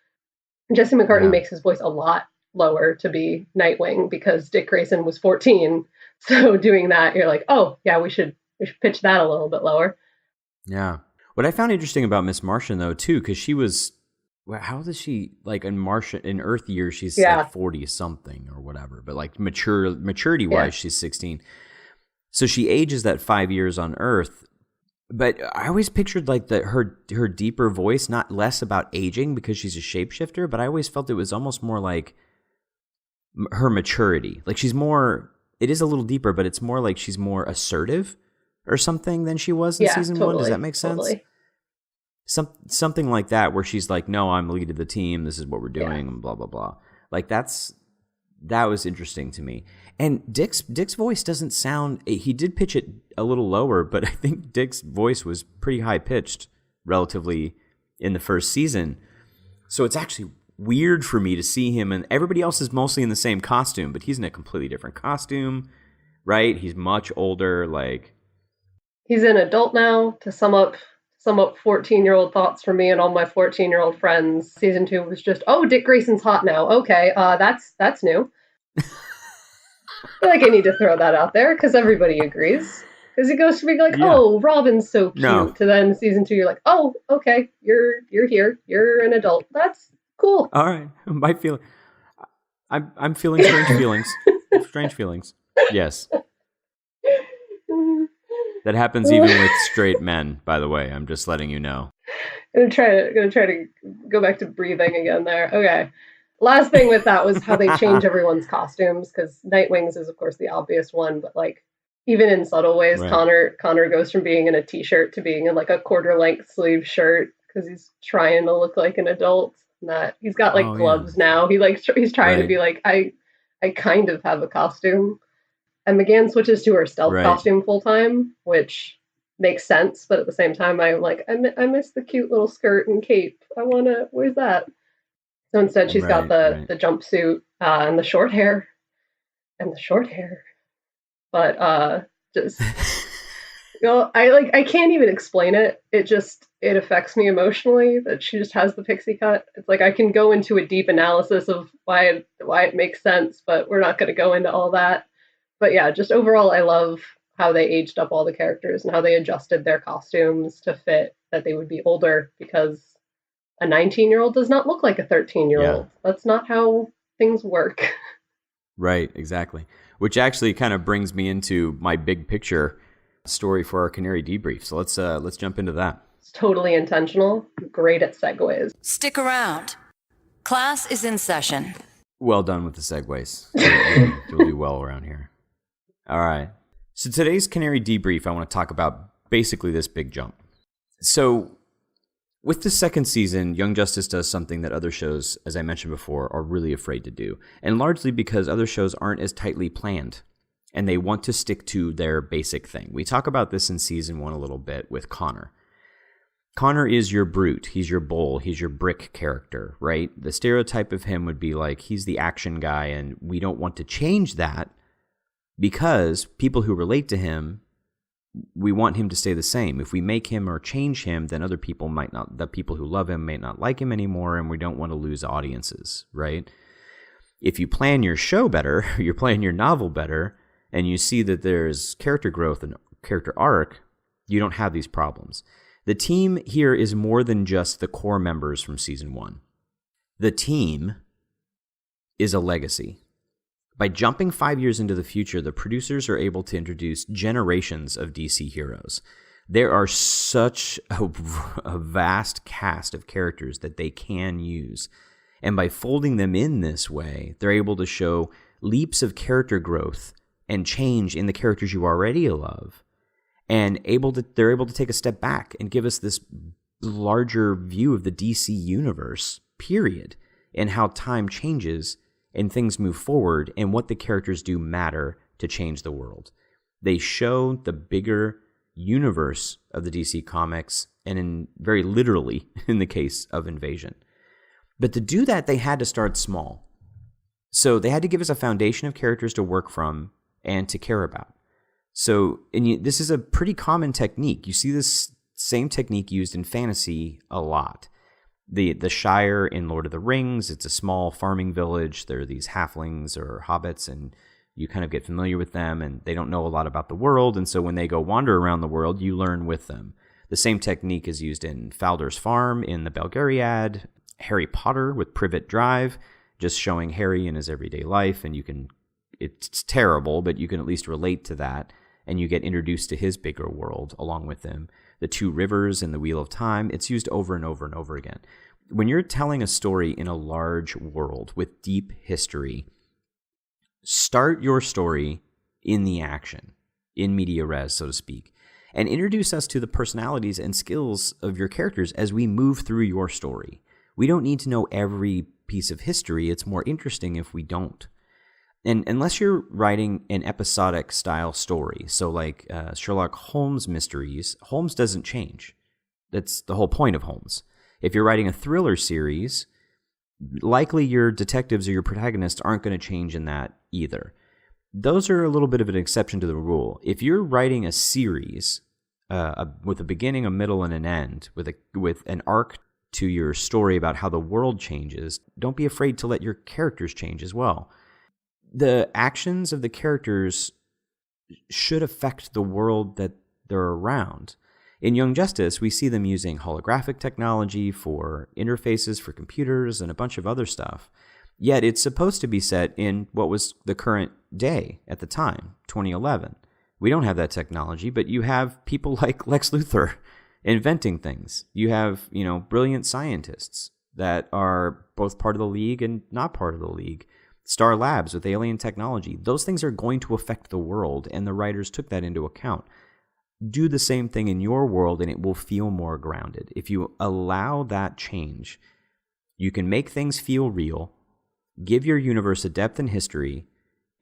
Jesse McCartney makes his voice a lot lower to be Nightwing because Dick Grayson was 14. So doing that, you're like, oh yeah, we should pitch that a little bit lower. Yeah. What I found interesting about Miss Martian though too, because she was, how old is she? Like in Earth years, she's like 40 something or whatever. But like maturity wise, she's 16. So she ages that 5 years on Earth. But I always pictured like her deeper voice, not less about aging because she's a shapeshifter, but I always felt it was almost more like her maturity. Like she's more, it is a little deeper, but it's more like she's more assertive or something than she was in season 1. Does that make sense? Totally. Something like that, where she's like, no, I'm the lead of the team. This is what we're doing, and blah, blah, blah. Like that was interesting to me. And Dick's voice doesn't sound, he did pitch it a little lower, but I think Dick's voice was pretty high pitched relatively in the first season. So it's actually weird for me to see him, and everybody else is mostly in the same costume, but he's in a completely different costume, right? He's much older, like. He's an adult now. To sum up 14-year-old thoughts from me and all my 14-year-old friends, season 2 was just, oh, Dick Grayson's hot now. Okay, that's new. I feel like I need to throw that out there because everybody agrees. Because it goes from being like, oh, Robin's so cute, to then season 2, you're like, oh, okay, you're here, you're an adult. That's cool. All right, I'm feeling strange feelings. Strange feelings. Yes. That happens even with straight men, by the way. I'm just letting you know. Gonna try to go back to breathing again there. Okay. Last thing with that was how they change everyone's costumes, because Nightwing's is of course the obvious one, but like even in subtle ways, right. Connor goes from being in a t-shirt to being in like a quarter-length sleeve shirt because he's trying to look like an adult. That he's got like gloves now. He's trying to be like, I kind of have a costume. And McGann switches to her stealth costume full time, which makes sense, but at the same time, I'm like, I miss the cute little skirt and cape. Where's that? So instead, she's got the jumpsuit and the short hair. But just, I can't even explain it. It affects me emotionally that she just has the pixie cut. It's like I can go into a deep analysis of why it makes sense, but we're not going to go into all that. But yeah, just overall, I love how they aged up all the characters and how they adjusted their costumes to fit that they would be older, because a 19-year-old does not look like a 13-year-old. Yeah. That's not how things work. Right, exactly. Which actually kind of brings me into my big picture story for our Canary debrief. So let's jump into that. It's totally intentional. Great at segues. Stick around. Class is in session. Well done with the segues. You'll do well around here. All right. So today's Canary debrief, I want to talk about basically this big jump. So with the second season, Young Justice does something that other shows, as I mentioned before, are really afraid to do. And largely because other shows aren't as tightly planned and they want to stick to their basic thing. We talk about this in season 1 a little bit with Connor. Connor is your brute. He's your bull. He's your brick character, right? The stereotype of him would be like, he's the action guy, and we don't want to change that because people who relate to him, we want him to stay the same. If we make him or change him, then other people might not, the people who love him may not like him anymore, and we don't want to lose audiences, right? If you plan your show better, you're playing your novel better, and you see that there's character growth and character arc, you don't have these problems. The team here is more than just the core members from season 1. The team is a legacy. By jumping 5 years into the future, the producers are able to introduce generations of DC heroes. There are such a vast cast of characters that they can use. And by folding them in this way, they're able to show leaps of character growth and change in the characters you already love. And they're able to take a step back and give us this larger view of the DC universe, period, and how time changes and things move forward and what the characters do matter to change the world. They show the bigger universe of the DC comics, and very literally in the case of Invasion. But to do that, they had to start small. So they had to give us a foundation of characters to work from and to care about. So this is a pretty common technique. You see this same technique used in fantasy a lot. The Shire in Lord of the Rings, it's a small farming village. There are these halflings or hobbits, and you kind of get familiar with them, and they don't know a lot about the world, and so when they go wander around the world, you learn with them. The same technique is used in Faldor's Farm in the Belgariad, Harry Potter with Privet Drive, just showing Harry in his everyday life, and it's terrible, but you can at least relate to that, and you get introduced to his bigger world along with him. The Two Rivers and the Wheel of Time, it's used over and over and over again. When you're telling a story in a large world with deep history, start your story in the action, in media res, so to speak, and introduce us to the personalities and skills of your characters as we move through your story. We don't need to know every piece of history. It's more interesting if we don't. And unless you're writing an episodic style story, so like Sherlock Holmes mysteries, Holmes doesn't change. That's the whole point of Holmes. If you're writing a thriller series, likely your detectives or your protagonists aren't going to change in that either. Those are a little bit of an exception to the rule. If you're writing a series with a beginning, a middle, and an end, with an arc to your story about how the world changes, don't be afraid to let your characters change as well. The actions of the characters should affect the world that they're around. In Young Justice, we see them using holographic technology for interfaces for computers and a bunch of other stuff. Yet it's supposed to be set in what was the current day at the time, 2011. We don't have that technology, but you have people like Lex Luthor inventing things. You have, brilliant scientists that are both part of the League and not part of the League. Star Labs with alien technology. Those things are going to affect the world, and the writers took that into account. Do the same thing in your world, and it will feel more grounded. If you allow that change, you can make things feel real, give your universe a depth and history,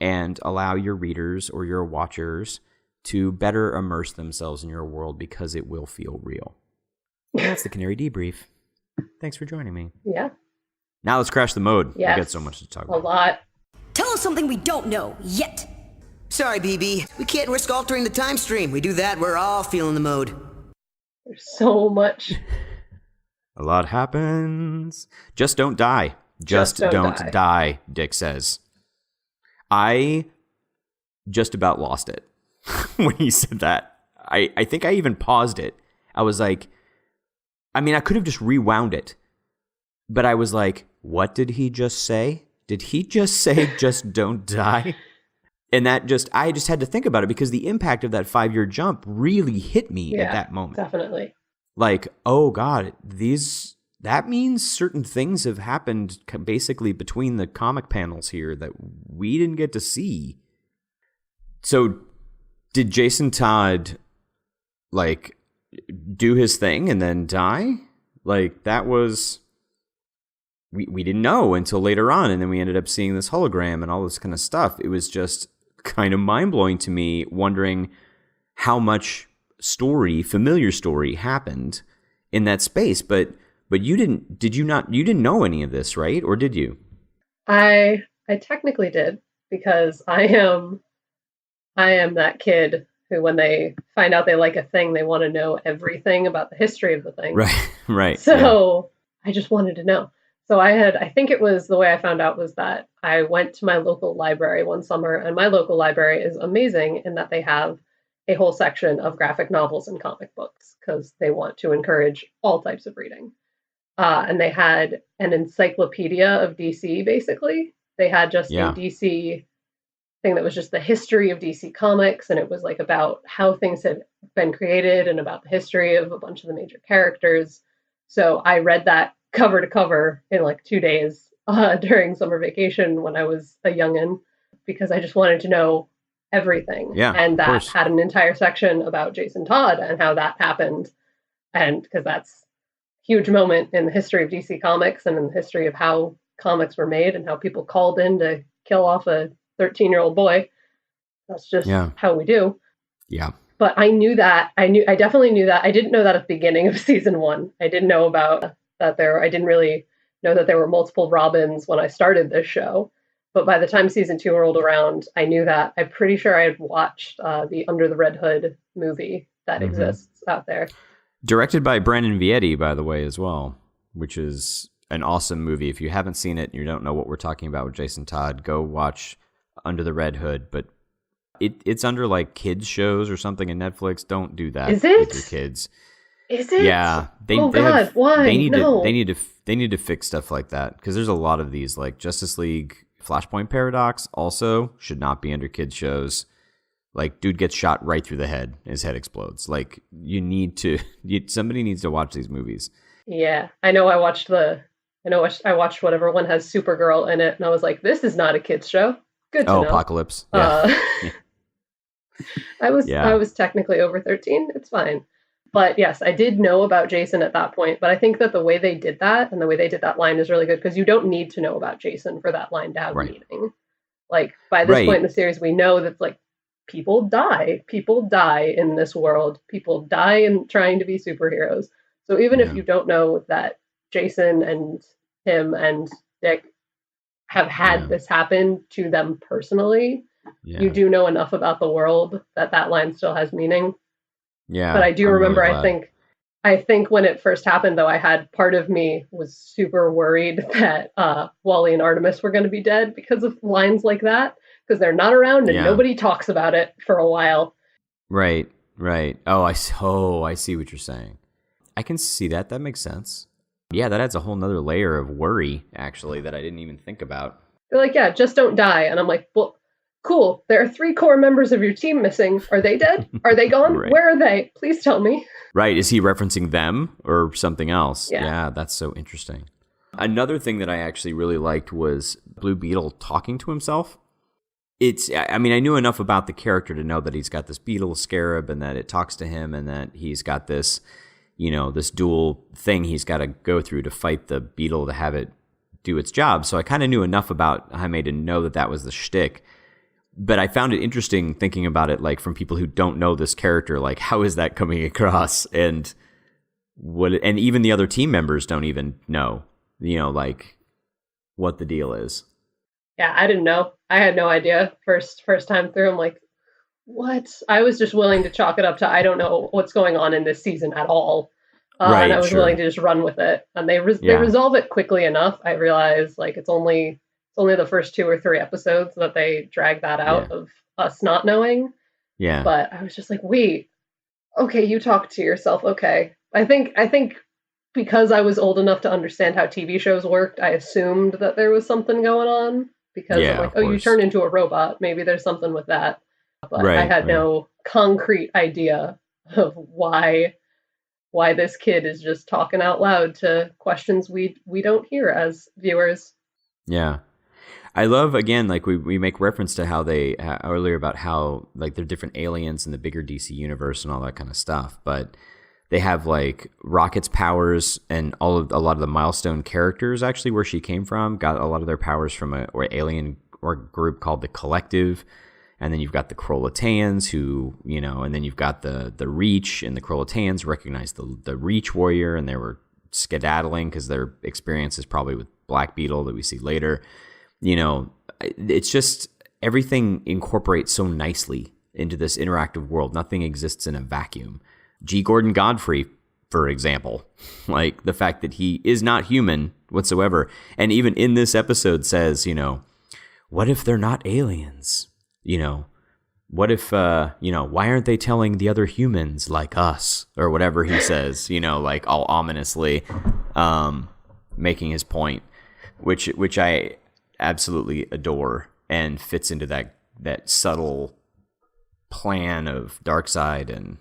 and allow your readers or your watchers to better immerse themselves in your world because it will feel real. And that's the Canary Debrief. Thanks for joining me. Yeah. Now let's crash the mode. Yes. We got so much to talk about. A lot. Tell us something we don't know yet. Sorry, BB. We can't risk altering the time stream. We do that, we're all feeling the mode. There's so much. A lot happens. Just don't die. Just don't die, Dick says. I just about lost it when he said that. I think I even paused it. I was like, I could have just rewound it. But I was like, what did he just say? Did he just say, just don't die? And I just had to think about it because the impact of that 5-year jump really hit me at that moment. Definitely. Like, oh God, that means certain things have happened basically between the comic panels here that we didn't get to see. So did Jason Todd do his thing and then die? That was... We didn't know until later on, and then we ended up seeing this hologram and all this kind of stuff. It was just kind of mind-blowing to me, wondering how much familiar story happened in that space. But you didn't know any of this, right? Or did you? I technically did, because I am that kid who, when they find out they like a thing, they want to know everything about the history of the thing. Right. So yeah. I just wanted to know. So I think it was, the way I found out was that I went to my local library one summer, and my local library is amazing in that they have a whole section of graphic novels and comic books because they want to encourage all types of reading. And they had an encyclopedia of DC, basically. They had just a DC thing that was just the history of DC Comics, and it was like about how things had been created and about the history of a bunch of the major characters. So I read that cover to cover in like 2 days during summer vacation when I was a youngin', because I just wanted to know everything. Yeah, and that course. had an entire section about Jason Todd and how that happened, and because that's a huge moment in the history of DC Comics and in the history of how comics were made and how people called in to kill off a 13-year-old boy. That's just how we do. Yeah. But I knew that. I definitely knew that. I didn't know that at the beginning of season 1. I didn't know about that I didn't really know that there were multiple Robins when I started this show. But by the time season 2 rolled around, I knew that. I'm pretty sure I had watched the Under the Red Hood movie that exists out there. Directed by Brandon Vietti, by the way, as well, which is an awesome movie. If you haven't seen it and you don't know what we're talking about with Jason Todd, go watch Under the Red Hood. But it's under like kids shows or something in Netflix. Don't do that with your kids. Is it? Yeah. Why? They need to fix stuff like that, because there's a lot of these, like Justice League Flashpoint Paradox also should not be under kids shows. Like, dude gets shot right through the head, his head explodes. Like, somebody needs to watch these movies. Yeah, I know. I watched whatever one has Supergirl in it, and I was like, this is not a kids show. Good to know. Apocalypse. Yeah. I was technically over 13. It's fine. But yes, I did know about Jason at that point, but I think that the way they did that and the way they did that line is really good, because you don't need to know about Jason for that line to have meaning. Like, by this point in the series, we know that, like, people die in this world. People die in trying to be superheroes. So even if you don't know that Jason and him and Dick have had this happen to them personally, you do know enough about the world that line still has meaning. Yeah. But I do remember, I think when it first happened, though, I had part of me was super worried that Wally and Artemis were going to be dead because of lines like that, because they're not around and nobody talks about it for a while. Right. Oh, I see what you're saying. I can see that. That makes sense. Yeah, that adds a whole nother layer of worry, actually, that I didn't even think about. They're like, yeah, just don't die. And I'm like, well, cool. There are 3 core members of your team missing. Are they dead? Are they gone? Right. Where are they? Please tell me. Right. Is he referencing them or something else? Yeah, that's so interesting. Another thing that I actually really liked was Blue Beetle talking to himself. I knew enough about the character to know that he's got this beetle scarab and that it talks to him and that he's got this, this dual thing he's got to go through to fight the beetle to have it do its job. So I kind of knew enough about Jaime to know that was the shtick. But I found it interesting thinking about it, like, from people who don't know this character, like, how is that coming across? And and even the other team members don't even know, like, what the deal is. Yeah, I didn't know. I had no idea. First time through, I'm like, what? I was just willing to chalk it up to I don't know what's going on in this season at all. And I was willing to just run with it. And they resolve it quickly enough. I realized, like, it's only the first 2 or 3 episodes that they drag that out of us not knowing. Yeah. But I was just like, wait, okay, you talk to yourself. Okay. I think because I was old enough to understand how TV shows worked, I assumed that there was something going on, because I'm like, you turn into a robot. Maybe there's something with that. But I had no concrete idea of why this kid is just talking out loud to questions we don't hear as viewers. Yeah. I love, again, like we make reference to how they earlier about how, like, they're different aliens in the bigger DC universe and all that kind of stuff, but they have, like, Rocket's powers, and a lot of the Milestone characters, actually, where she came from, got a lot of their powers from an alien or group called the Collective. And then you've got the Krolataeans who, and then you've got the Reach, and the Krolataeans recognize the Reach warrior, and they were skedaddling because their experience is probably with Black Beetle that we see later. It's just everything incorporates so nicely into this interactive world. Nothing exists in a vacuum. G. Gordon Godfrey, for example, like the fact that he is not human whatsoever. And even in this episode says, what if they're not aliens? What if, why aren't they telling the other humans like us, or whatever he says, like all ominously, making his point, which I absolutely adore and fits into that that subtle plan of Darkseid and,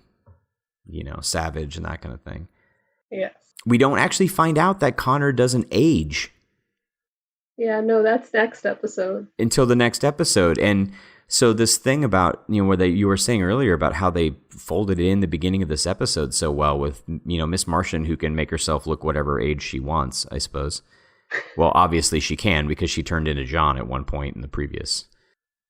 Savage and that kind of thing. Yes. We don't actually find out that Connor doesn't age. Yeah, no, that's next episode. Until the next episode. And so this thing about, where you were saying earlier about how they folded it in the beginning of this episode so well with, Miss Martian, who can make herself look whatever age she wants, I suppose. Well, obviously she can, because she turned into John at one point in the previous,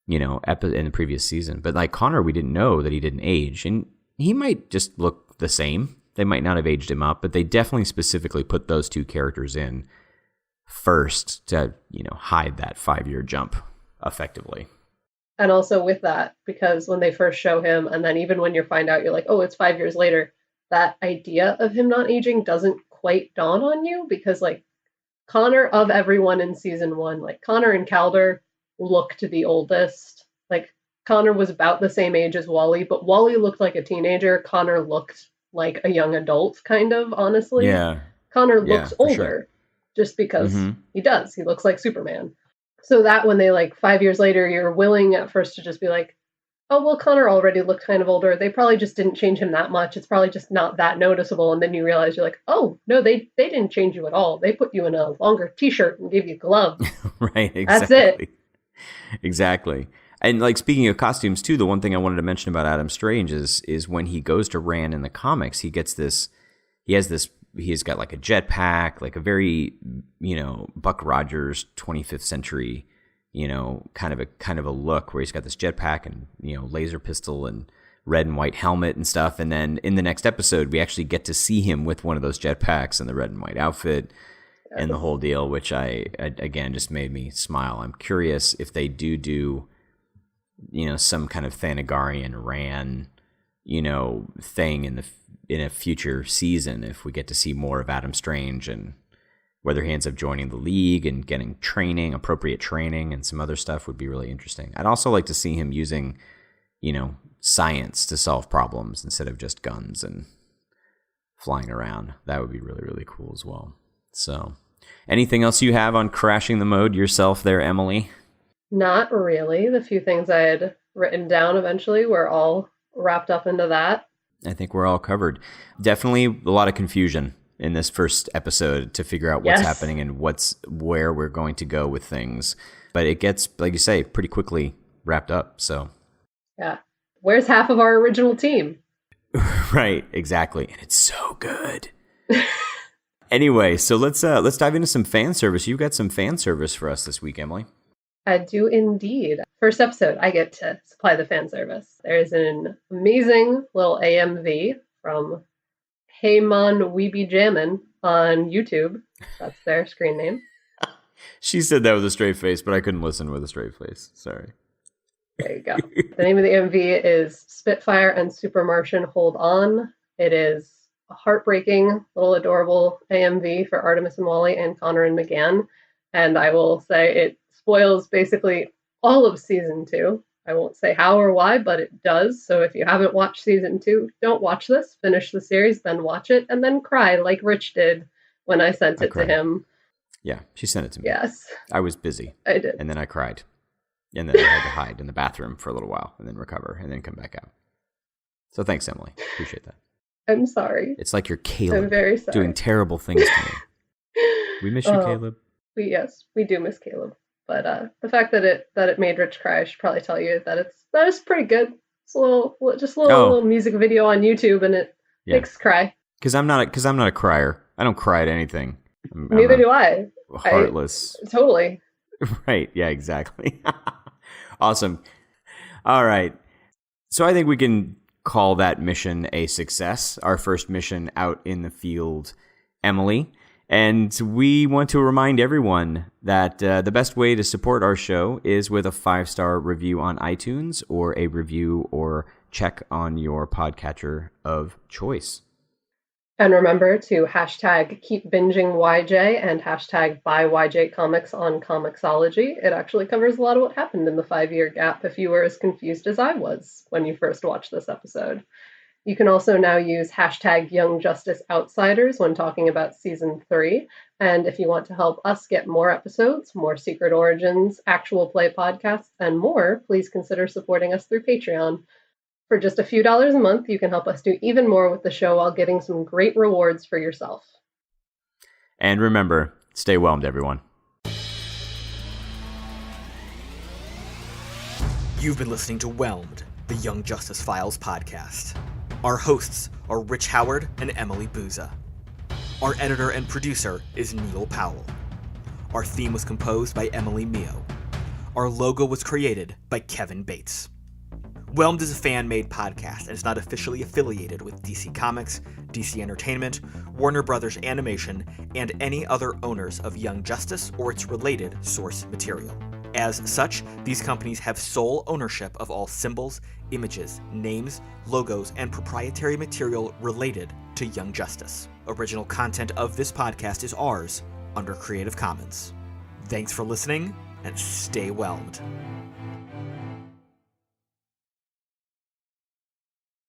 in the previous season. But like Connor, we didn't know that he didn't age, and he might just look the same. They might not have aged him up, but they definitely specifically put those two characters in first to, hide that 5-year jump effectively. And also with that, because when they first show him, and then even when you find out, you're like, oh, it's 5 years later, that idea of him not aging doesn't quite dawn on you, because like Connor, of everyone in season 1, like Connor and Calder looked the oldest. Like Connor was about the same age as Wally, but Wally looked like a teenager. Connor looked like a young adult, kind of, honestly. Yeah. Connor looks older, sure. Just because he does. He looks like Superman. So that when they, like, 5 years later, you're willing at first to just be like, oh, well, Connor already looked kind of older. They probably just didn't change him that much. It's probably just not that noticeable. And then you realize you're like, oh, no, they didn't change you at all. They put you in a longer T-shirt and gave you gloves. Right, exactly. That's it. Exactly. And like speaking of costumes too, the one thing I wanted to mention about Adam Strange is when he goes to Ran in the comics, he's got like a jetpack, like a very, Buck Rogers 25th century, kind of a look where he's got this jetpack and, laser pistol and red and white helmet and stuff. And then in the next episode, we actually get to see him with one of those jetpacks and the red and white outfit and the whole deal, which again, just made me smile. I'm curious if they do, some kind of Thanagarian Ran, thing in a future season, if we get to see more of Adam Strange and whether he ends up joining the League and getting appropriate training and some other stuff would be really interesting. I'd also like to see him using, science to solve problems instead of just guns and flying around. That would be really, really cool as well. So anything else you have on crashing the mode yourself there, Emily? Not really. The few things I had written down eventually were all wrapped up into that. I think we're all covered. Definitely a lot of confusion in this first episode to figure out what's happening and where we're going to go with things. But it gets, like you say, pretty quickly wrapped up. So yeah. Where's half of our original team? Right, exactly. And it's so good. Anyway, so let's dive into some fan service. You've got some fan service for us this week, Emily. I do indeed. First episode, I get to supply the fan service. There's an amazing little AMV from Hey Mon Weeby Jammin' on YouTube. That's their screen name. She said that with a straight face, but I couldn't listen with a straight face. Sorry. There you go. The name of the AMV is Spitfire and Super Martian Hold On. It is a heartbreaking, little adorable AMV for Artemis and Wally and Connor and McGann. And I will say it spoils basically all of season 2. I won't say how or why, but it does. So if you haven't watched season 2, don't watch this. Finish the series, then watch it, and then cry like Rich did when I sent it to him. Yeah, she sent it to me. Yes. I was busy. I did. And then I cried. And then I had to hide in the bathroom for a little while and then recover and then come back out. So thanks, Emily. Appreciate that. I'm sorry. It's like you're Caleb. I'm very sorry. Doing terrible things to me. We miss you, Caleb. We do miss Caleb. But the fact that it made Rich cry, I should probably tell you that it's pretty good. It's a little music video on YouTube, and it makes cry. Because I'm not a crier. I don't cry at anything. Neither do I. Heartless. Totally. Right. Yeah. Exactly. Awesome. All right. So I think we can call that mission a success. Our first mission out in the field, Emily. And we want to remind everyone that the best way to support our show is with a 5-star review on iTunes or a review or check on your podcatcher of choice. And remember to hashtag keep binging YJ and hashtag buy YJ comics on Comixology. It actually covers a lot of what happened in the 5-year gap if you were as confused as I was when you first watched this episode. You can also now use hashtag Young Justice Outsiders when talking about Season 3. And if you want to help us get more episodes, more Secret Origins, actual play podcasts, and more, please consider supporting us through Patreon. For just a few dollars a month, you can help us do even more with the show while getting some great rewards for yourself. And remember, stay whelmed, everyone. You've been listening to Whelmed, the Young Justice Files podcast. Our hosts are Rich Howard and Emily Booza. Our editor and producer is Neal Powell. Our theme was composed by Emily Mio. Our logo was created by Kevin Bates. Whelmed is a fan-made podcast and is not officially affiliated with DC Comics, DC Entertainment, Warner Brothers Animation, and any other owners of Young Justice or its related source material. As such, these companies have sole ownership of all symbols, images, names, logos, and proprietary material related to Young Justice. Original content of this podcast is ours under Creative Commons. Thanks for listening, and stay whelmed.